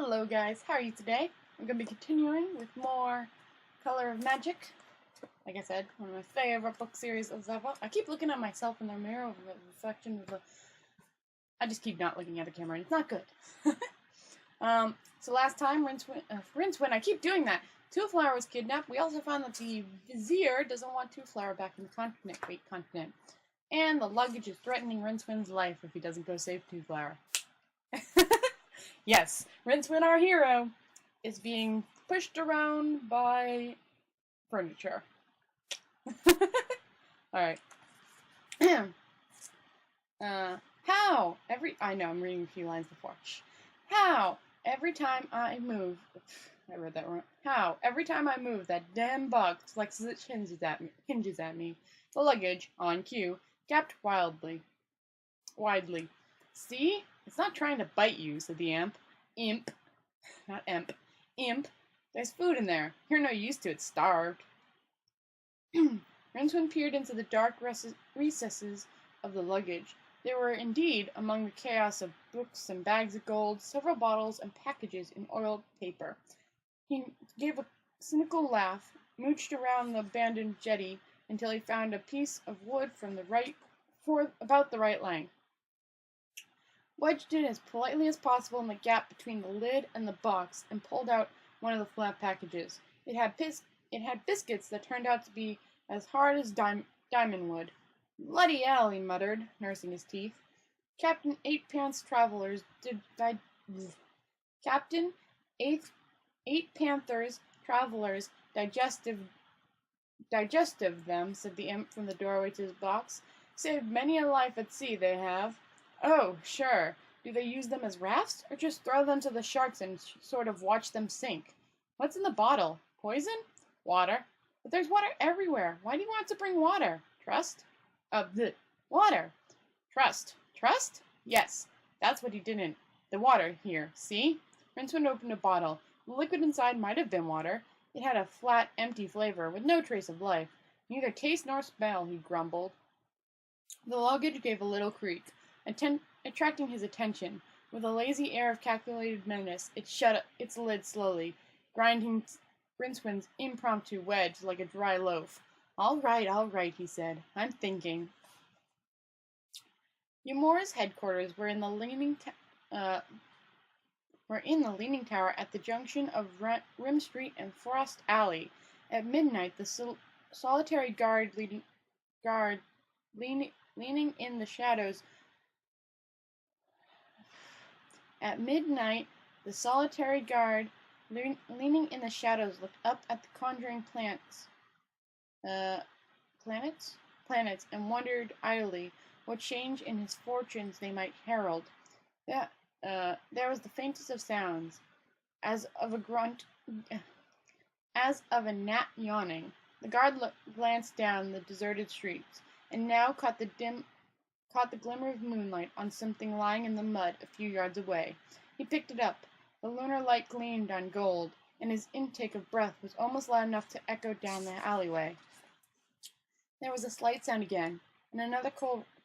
Hello guys, how are you today? I'm going to be continuing with more Color of Magic. Like I said, one of my favorite book series of ever. I keep looking at myself in the mirror of the reflection of the... I just keep not looking at the camera and it's not good. So last time, Rincewind, I keep doing that. Twoflower was kidnapped. We also found that the Vizier doesn't want Twoflower back in the continent. And the Luggage is threatening Rincewind's life if he doesn't go save Twoflower. Yes, Rincewind, our hero, is being pushed around by furniture. Alright. How? I know, I'm reading a few lines before. How? Every time I move... I read that wrong. How? Every time I move, that damn box flexes its hinges at me. The Luggage, on cue, gapped widely. See? It's not trying to bite you, said the imp. Imp. Not emp. Imp. There's food in there. You're no use to it, starved. Rincewind peered into the dark recesses of the Luggage. There were indeed, among the chaos of books and bags of gold, several bottles and packages in oiled paper. He gave a cynical laugh, mooched around the abandoned jetty until he found a piece of wood about the right length. Wedged it as politely as possible in the gap between the lid and the box and pulled out one of the flat packages. It had biscuits that turned out to be as hard as diamond wood. Bloody hell, he muttered, nursing his teeth. Captain Eight Panthers Travelers digestive them, said the imp from the doorway to his box. Saved many a life at sea, they have. Oh, sure. Do they use them as rafts, or just throw them to the sharks and sort of watch them sink? What's in the bottle? Poison? Water. But there's water everywhere. Why do you want to bring water? Trust? Water. Trust. Trust? Yes. That's what he didn't. The water, here. See? Rincewind opened a bottle. The liquid inside might have been water. It had a flat, empty flavor, with no trace of life. Neither taste nor smell, he grumbled. The Luggage gave a little creak, attracting his attention. With a lazy air of calculated menace, it shut its lid slowly, grinding Rincewind's impromptu wedge like a dry loaf. All right, he said. I'm thinking. Umora's headquarters were in the leaning tower at the junction of Rim Street and Frost Alley. At midnight, the solitary guard leaning in the shadows. At midnight, the solitary guard, leaning in the shadows, looked up at the conjuring planets, and wondered idly what change in his fortunes they might herald. There was the faintest of sounds, as of a grunt, as of a gnat yawning. The guard glanced down the deserted streets, and now caught the glimmer of moonlight on something lying in the mud a few yards away. He picked it up. The lunar light gleamed on gold, and his intake of breath was almost loud enough to echo down the alleyway. There was a slight sound again, and another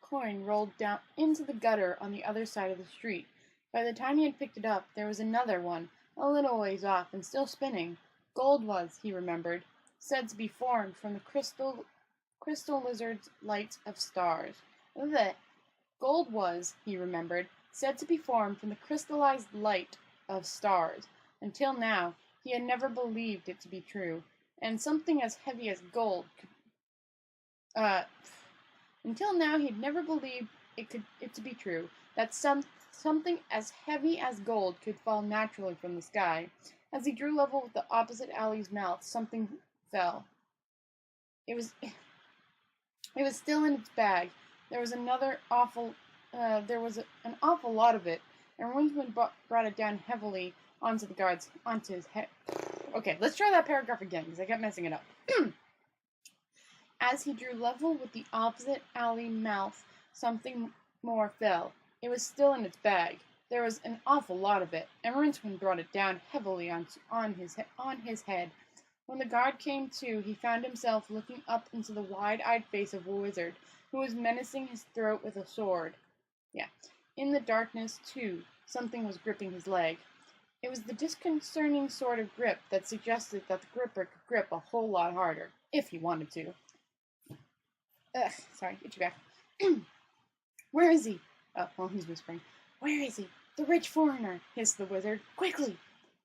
coin rolled down into the gutter on the other side of the street. By the time he had picked it up, there was another one, a little ways off, and still spinning. Gold was, he remembered, said to be formed from the crystal lizard's lights of stars. Gold was, he remembered, said to be formed from the crystallized light of stars. Until now, he had never believed it to be true, and something as heavy as gold until now, he'd never believed it to be true that something as heavy as gold could fall naturally from the sky. As he drew level with the opposite alley's mouth, something fell. It was still in its bag. There was an awful lot of it, and Rincewind brought it down heavily onto his head. Okay, let's try that paragraph again, because I kept messing it up. As he drew level with the opposite alley mouth, something more fell. It was still in its bag. There was an awful lot of it, and Rincewind brought it down heavily on his head. When the guard came to, he found himself looking up into the wide-eyed face of a wizard, who was menacing his throat with a sword. In the darkness, too, something was gripping his leg. It was the disconcerting sort of grip that suggested that the gripper could grip a whole lot harder, if he wanted to. Ugh, sorry, get you back. Where is he? Oh, well, he's whispering. Where is he? The rich foreigner, hissed the wizard. Quickly!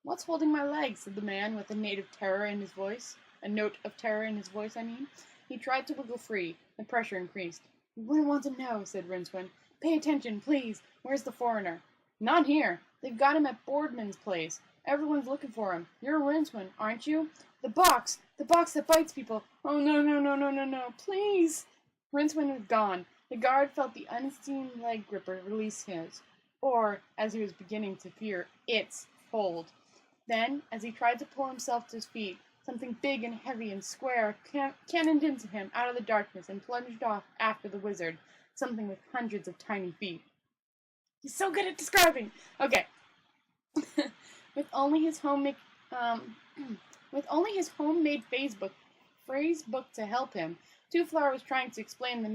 What's holding my leg? Said the man with a note of terror in his voice. A note of terror in his voice, I mean. He tried to wiggle free. The pressure increased. You wouldn't want to know, said Rincewind. Pay attention, please. Where's the foreigner? Not here. They've got him at Boardman's place. Everyone's looking for him. You're Rincewind, aren't you? The box that bites people. Oh, no, please. Rincewind was gone. The guard felt the unseen leg gripper release his, or, as he was beginning to fear, its hold. Then, as he tried to pull himself to his feet, something big and heavy and square cannoned into him out of the darkness and plunged off after the wizard, something with hundreds of tiny feet. He's so good at describing! Okay. With only his homemade phrase book to help him, Twoflower was trying to explain the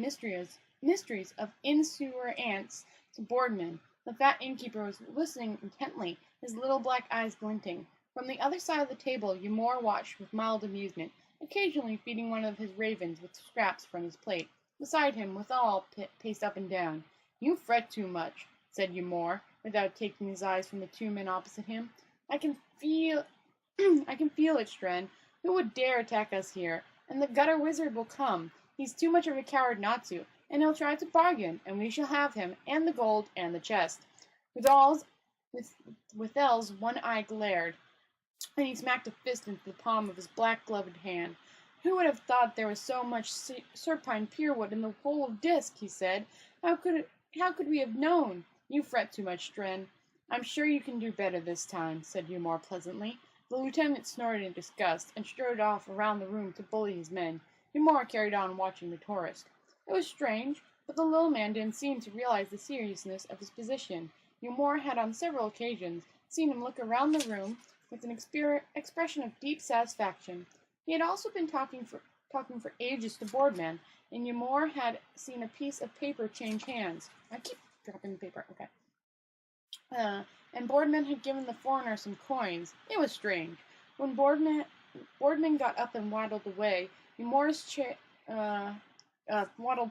mysteries of in-sewer ants to Boardman. The fat innkeeper was listening intently, his little black eyes glinting. From the other side of the table, Ymor watched with mild amusement, occasionally feeding one of his ravens with scraps from his plate. Beside him, withal, paced up and down. You fret too much, said Ymor, without taking his eyes from the two men opposite him. I can feel it, Stren. Who would dare attack us here? And the gutter wizard will come. He's too much of a coward not to, and he'll try to bargain, and we shall have him, and the gold, and the chest. Withel's one eye glared, and he smacked a fist into the palm of his black-gloved hand. Who would have thought there was so much serpine pierwood in the whole of Disc, he said. How could we have known? You fret too much, Stren. I'm sure you can do better this time, said Ymor pleasantly. The lieutenant snorted in disgust, and strode off around the room to bully his men. Ymor carried on watching the tourist. It was strange, but the little man didn't seem to realize the seriousness of his position. Ymor had on several occasions seen him look around the room with an expression of deep satisfaction. He had also been talking for ages to Boardman, and Ymor had seen a piece of paper change hands. I keep dropping the paper, okay. And Boardman had given the foreigner some coins. It was strange. When Boardman got up and waddled away, waddled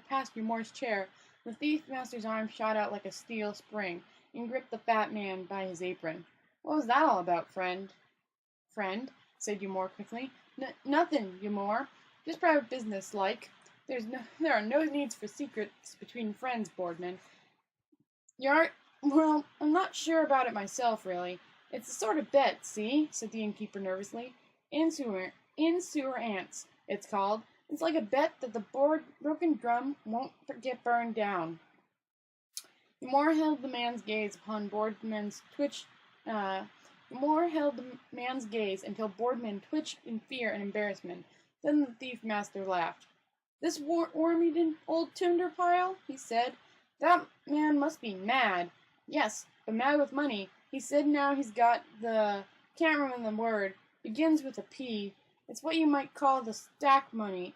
past Ymor's chair, the thief master's arm shot out like a steel spring, and gripped the fat man by his apron. What was that all about, friend? Friend, said Ymor quickly. Nothing, Ymor. Just private business, like. There are no needs for secrets between friends, Boardman. Well, I'm not sure about it myself, really. It's a sort of bet, see? Said the innkeeper nervously. In-sewer ants, it's called. It's like a bet that the broken drum won't get burned down. Ymor held the man's gaze upon Boardman's until Boardman twitched in fear and embarrassment. Then the thief master laughed. This worm-eaten old tinder pile, he said. That man must be mad. Yes, but mad with money. He said now he's got can't remember the word, begins with a P. It's what you might call the stake money.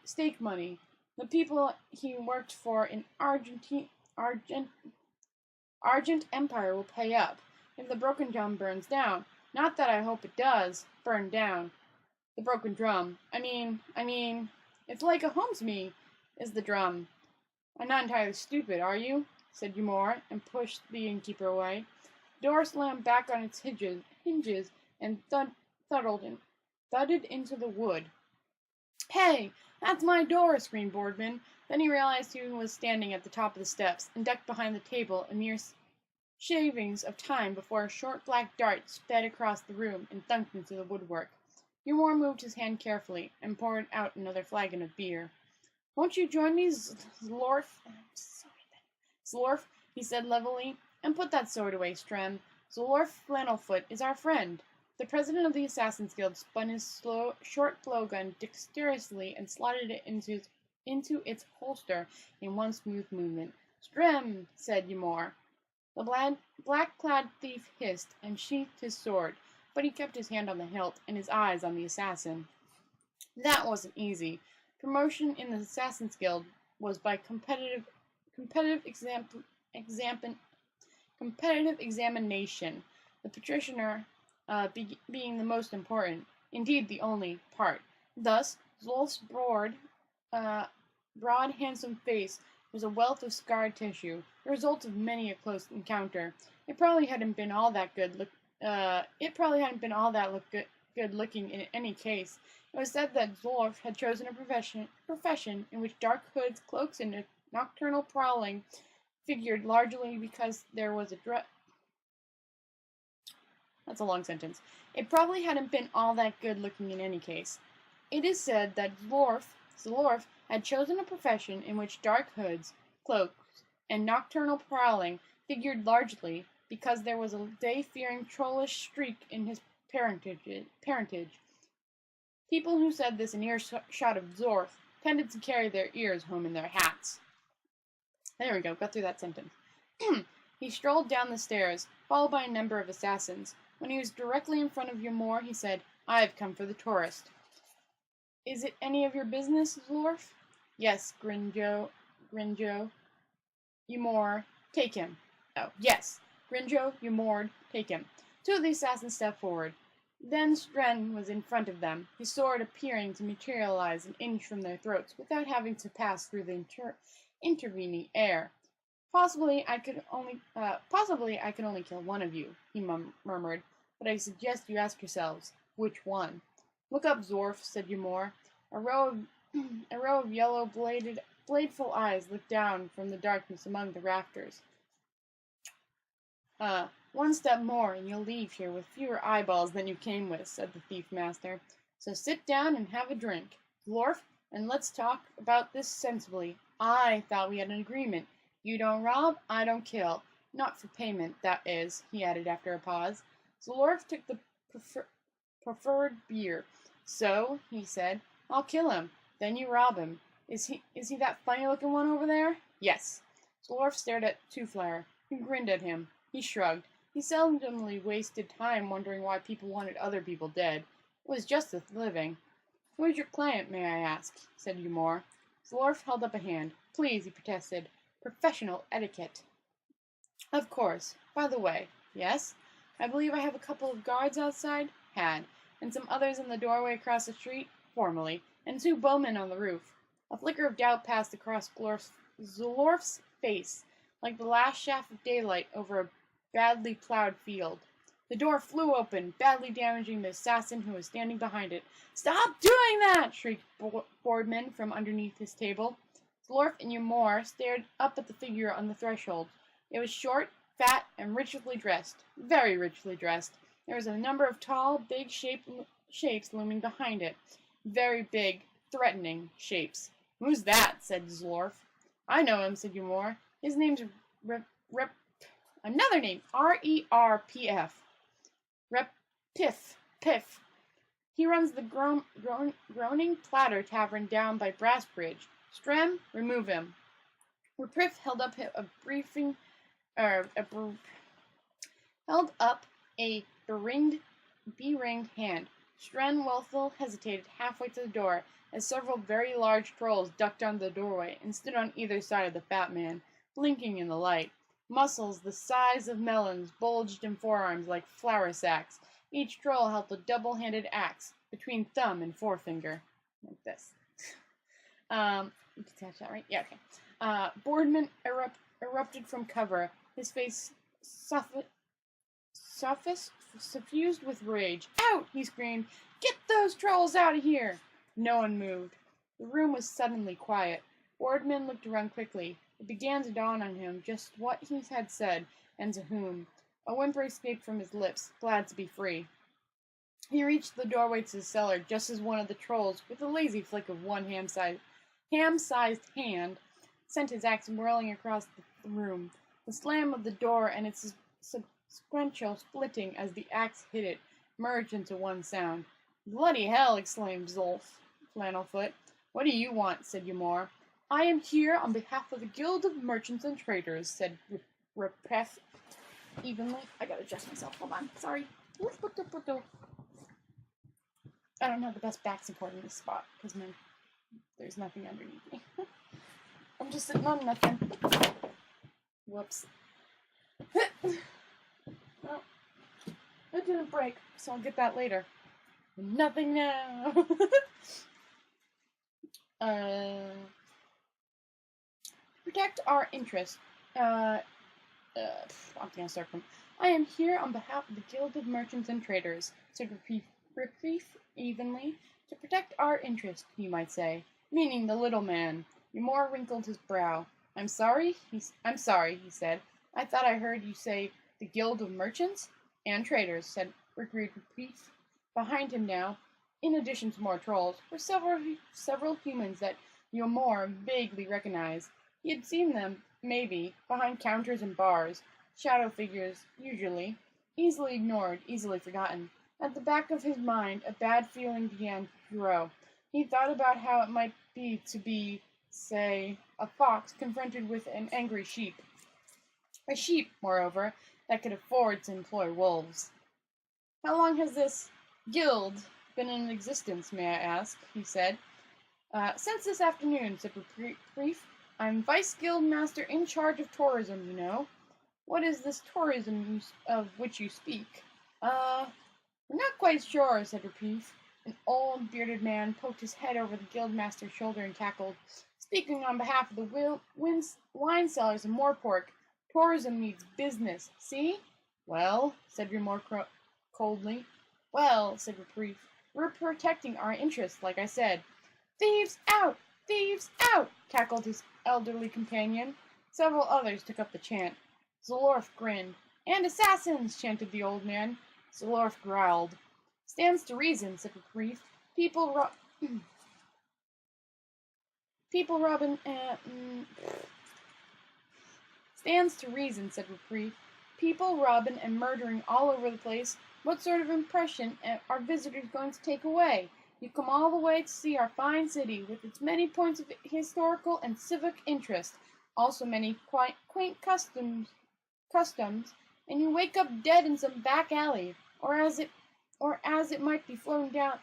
The people he worked for in Argent Empire will pay up, if the broken drum burns down. Not that I hope it does, burn down. The broken drum. I mean, it's like a home to me, is the drum. I'm not entirely stupid, are you? Said Ymor, and pushed the innkeeper away. The door slammed back on its hinges and thudded into the wood. Hey, that's my door, screamed Boardman. Then he realized who was standing at the top of the steps, and ducked behind the table a mere shavings of time before a short black dart sped across the room and thunked into the woodwork. Ymor moved his hand carefully, and poured out another flagon of beer. Won't you join me, Zlorf? Zlorf, he said levelly, and put that sword away, Strem. Zlorf Flannelfoot is our friend. The president of the Assassin's Guild spun his short blowgun dexterously and slotted it into its holster in one smooth movement. Strem, said Ymor. The black-clad thief hissed and sheathed his sword, but he kept his hand on the hilt and his eyes on the assassin. That wasn't easy. Promotion in the Assassin's Guild was by competitive examination. The being the most important, indeed the only, part. Thus, Zolf's broad, handsome face was a wealth of scar tissue, the result of many a close encounter. It probably hadn't been all that good good looking in any case. It was said that Zolf had chosen a profession in which dark hoods, cloaks, and nocturnal prowling figured largely because there was That's a long sentence. It probably hadn't been all that good looking in any case. It is said that Zolf had chosen a profession in which dark hoods, cloaks, and nocturnal prowling figured largely because there was a day-fearing trollish streak in his parentage. People who said this in earshot of Zorf tended to carry their ears home in their hats. There we go, got through that sentence. He strolled down the stairs, followed by a number of assassins. When he was directly in front of Ymor, he said, "I have come for the tourist." "Is it any of your business, Zorf?" "Yes," grinned Joe. "Ymor, take him." "Oh, yes." Grinjo, Ymor, take him. Two of the assassins stepped forward. Then Stren was in front of them, his sword appearing to materialize an inch from their throats without having to pass through the intervening air. Possibly I could only kill one of you," he murmured, "but I suggest you ask yourselves, which one?" "Look up, Zorf," said Ymor. A row of yellow bladeful eyes looked down from the darkness among the rafters. One step more and you'll leave here with fewer eyeballs than you came with," said the thief master. "So sit down and have a drink, Zorf, and let's talk about this sensibly. I thought we had an agreement. You don't rob, I don't kill. Not for payment, that is," he added after a pause. Zorf took the proffered beer. "So," he said, "I'll kill him. Then you rob him. Is he that funny-looking one over there?" "Yes." Zorf stared at Twoflower, who grinned at him. He shrugged. He seldomly wasted time wondering why people wanted other people dead. It was just the living. "Who is your client, may I ask?" said Ymor. Zorf held up a hand. "Please," he protested. "Professional etiquette." "Of course. By the way, yes? I believe I have a couple of guards outside?" "Had. And some others in the doorway across the street?" "Formerly. And 2 bowmen on the roof." A flicker of doubt passed across Zorf's face, like the last shaft of daylight over a badly plowed field. The door flew open, badly damaging the assassin who was standing behind it. "Stop doing that!" shrieked Boardman from underneath his table. Zorf and Ymor stared up at the figure on the threshold. It was short, fat, and richly dressed. Very richly dressed. There was a number of tall, big shapes looming behind it. Very big, threatening shapes. "Who's that?" said Zorf. "I know him," said Ymor. "His name's another name, Rerpf. Piff. He runs the Groaning Platter Tavern down by Brassbridge. Strem, remove him." Repriff held up a beringed hand. Strenwelthal hesitated halfway to the door as several very large trolls ducked under the doorway and stood on either side of the fat man, blinking in the light. Muscles the size of melons bulged in forearms like flour sacks. Each troll held a double-handed axe between thumb and forefinger, like this. You can catch that, right? Yeah, okay. Boardman erupted from cover, his face suffused with rage. "Out!" he screamed. "Get those trolls out of here!" No one moved. The room was suddenly quiet. Boardman looked around quickly. It began to dawn on him just what he had said, and to whom. A whimper escaped from his lips, glad to be free. He reached the doorway to the cellar just as one of the trolls, with a lazy flick of one ham-sized hand, sent his axe whirling across the room. The slam of the door and its sequential splitting as the axe hit it merged into one sound. "Bloody hell!" exclaimed Zolf Flannelfoot. "What do you want?" said Ymor. "I am here on behalf of the Guild of Merchants and Traders," said Repref evenly. I gotta adjust myself. Hold on. Sorry. I don't have the best back support in this spot because there's nothing underneath me. I'm just sitting on nothing. Whoops. Well, It didn't break, so I'll get that later. Nothing now. Protect our interests. I'm gonna start from. I am here on behalf of the Guild of Merchants and Traders, said Reprief evenly. To protect our interests, you might say, meaning the little man. Ymor wrinkled his brow. I'm sorry, he said. I thought I heard you say the Guild of Merchants and Traders, said Reprief. Behind him now, in addition to more trolls, were several humans that Ymor vaguely recognized. He had seen them, maybe, behind counters and bars, shadow figures, usually, easily ignored, easily forgotten. At the back of his mind, a bad feeling began to grow. He thought about how it might be to be, say, a fox confronted with an angry sheep. A sheep, moreover, that could afford to employ wolves. How long has this guild been in existence, may I ask? He said. Since this afternoon, said Reprief. I'm Vice Guild Master in charge of tourism, you know. What is this tourism of which you speak? We're not quite sure, said Reprief. An old, bearded man poked his head over the guildmaster's shoulder and cackled. Speaking on behalf of the wine cellars in Moorpork, tourism needs business, see? Well, said Ymor coldly. Well, said Reprief, we're protecting our interests, like I said. Thieves out! Thieves out! Cackled his elderly companion. Several others took up the chant. Zalorf grinned. And assassins! Chanted the old man. Zalorf growled. Stands to reason, said Reprief. People robbing. Stands to reason, said Reprief. People robbing and murdering all over the place. What sort of impression are visitors going to take away? You come all the way to see our fine city, with its many points of historical and civic interest, also many quaint customs, and you wake up dead in some back alley, or as it might be floating down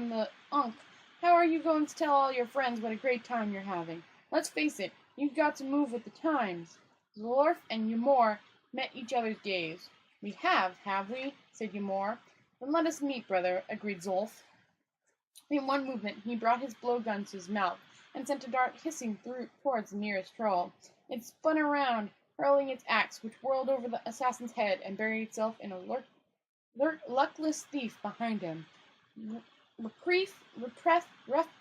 the Unk. How are you going to tell all your friends what a great time you're having? Let's face it, you've got to move with the times. Zalorf and Ymor met each other's gaze. We have we? Said Ymor. Then let us meet, brother, agreed Zolf. In one movement, he brought his blowgun to his mouth and sent a dart hissing towards the nearest troll. It spun around, hurling its axe, which whirled over the assassin's head and buried itself in a luckless thief behind him. Rep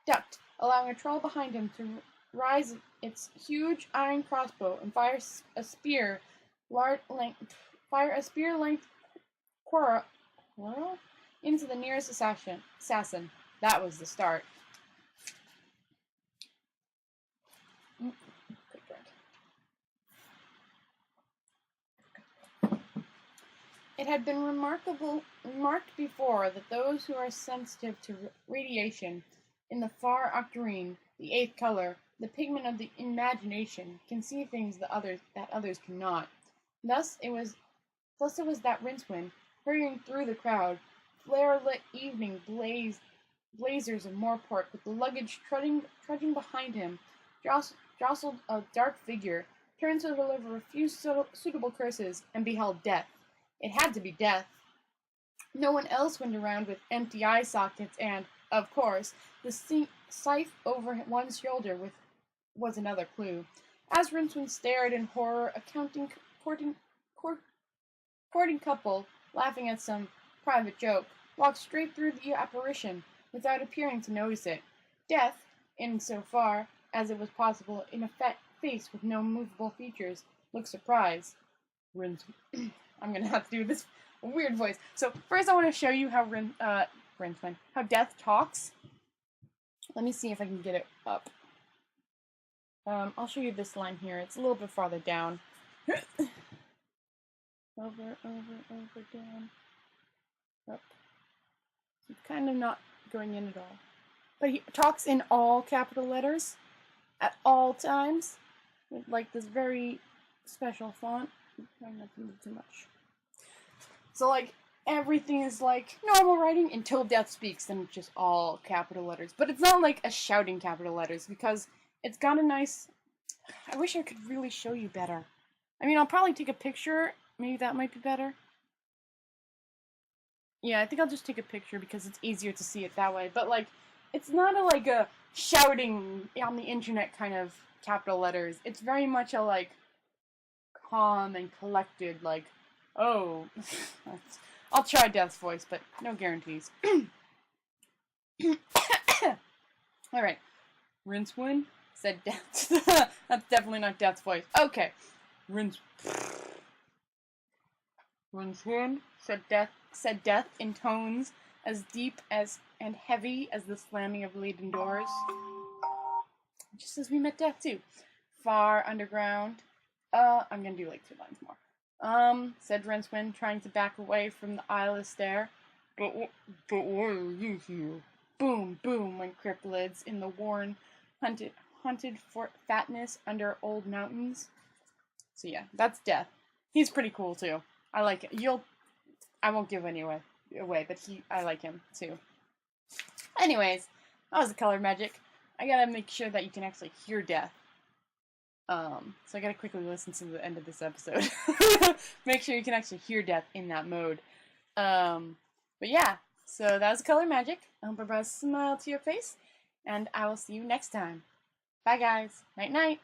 ducked, allowing a troll behind him to raise its huge iron crossbow and fire a spear length quarrel into the nearest assassin. That was the start. It had been remarked before that those who are sensitive to radiation in the far octarine, the eighth color, the pigment of the imagination, can see things that others cannot. Thus it was that Rincewind, hurrying through the crowd, flare-lit evening blazers of Moorpork, with the luggage trudging behind him, jostled a dark figure, turned to deliver a few suitable curses, and beheld death. It had to be death. No one else went around with empty eye sockets, and, of course, the scythe over one's shoulder was another clue. As Rincewind stared in horror, a courting couple, laughing at some private joke, walked straight through the apparition, without appearing to notice it. Death, in so far as it was possible in a face with no movable features, looked surprised. I'm gonna have to do this weird voice. So first I want to show you how how Death talks. Let me see if I can get it up. I'll show you this line here. It's a little bit farther down. Over, down, up. It's kind of not going in at all. But he talks in all capital letters at all times, with like this very special font. I'm trying not to move too much. So like everything is like normal writing until Death speaks, then it's just all capital letters. But it's not like a shouting capital letters, because it's got a nice... I wish I could really show you better. I mean, I'll probably take a picture. Maybe that might be better. Yeah, I think I'll just take a picture because it's easier to see it that way. But, like, it's not like a shouting on the internet kind of capital letters. It's very much a, like, calm and collected, like, oh. I'll try Death's voice, but no guarantees. Alright. Rincewind said Death. That's definitely not Death's voice. Okay. Rincewind said Death in tones as deep as and heavy as the slamming of laden doors. Just as we met Death too. Far underground. I'm gonna do like 2 lines more. Said Rincewind, trying to back away from the eyeless stare. But why are you here? Boom, boom went cryptolids in the worn, hunted for fatness under old mountains. So yeah, that's Death. He's pretty cool too. I like it. I won't give any away, but I like him too. Anyways, that was the color magic. I gotta make sure that you can actually hear Death. So I gotta quickly listen to the end of this episode. Make sure you can actually hear Death in that mode. But yeah, so that was color magic. I hope I brought a smile to your face, and I will see you next time. Bye guys. Night night.